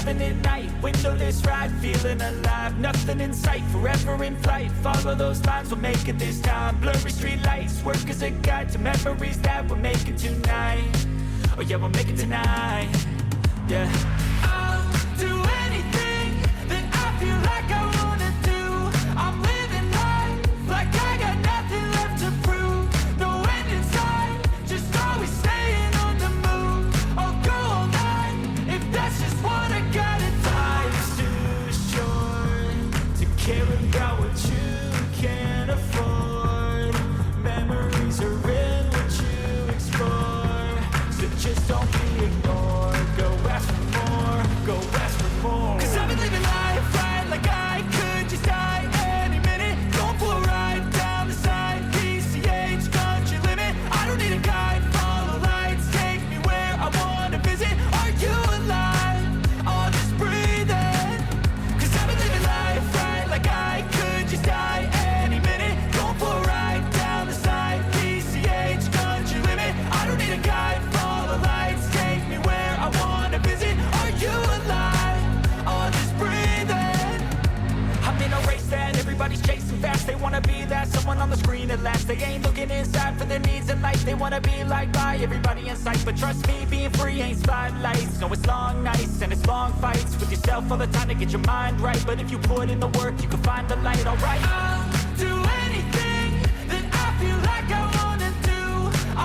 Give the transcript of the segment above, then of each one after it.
having it night, windowless ride, feeling alive. Nothing in sight, forever in flight. Follow those lines, we'll make it this time. Blurry street lights, work as a guide to memories that we're making tonight. Oh yeah, we'll make it tonight. Yeah. I'll do anything that I feel like I wanna do. I'm living life like I got nothing left to prove. No end in sight, just always staying on the move. I'll go all night if that's just what I gotta do. Life's too short to care about what you can't afford. Memories are in what you explore, so just don't be ignored. Go ask for more, go ask for more. 'Cause I've been living life right like I could just die any minute. Going for a ride down the side, PCH country limit. I don't need a guide, follow lights, take me where I wanna visit. Are you alive? Or just breathing? 'Cause I've been living life right like I could just die any minute. Going for a ride down the side, PCH country limit. I don't need a guide, follow lights, take me where I wanna visit. Are you alive? Or just breathing? I'm in a race that everybody's chasing fast. They wanna be that someone on the screen at last. They ain't looking inside for their needs in life. They wanna be liked by everybody in sight. But trust me, being free ain't spotlights. No, it's long nights and it's long fights with yourself all the time to get your mind right. But if you put in the work, you can find the light, alright? I'll do anything that I feel like I wanna do.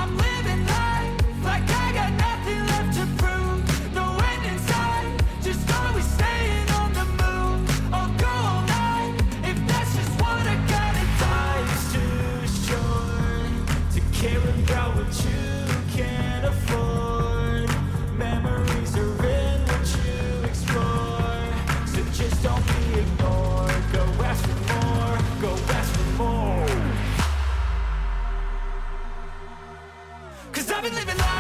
I'm living life like I got nothing left to prove. No end in sight, just always staying on the move. I'll go all night if that's just what I gotta do. Life's too short to care about what you can't afford. Memories are in what you explore, so just don't be ignored. Go ask for more, go ask for more. 'Cause I've been living life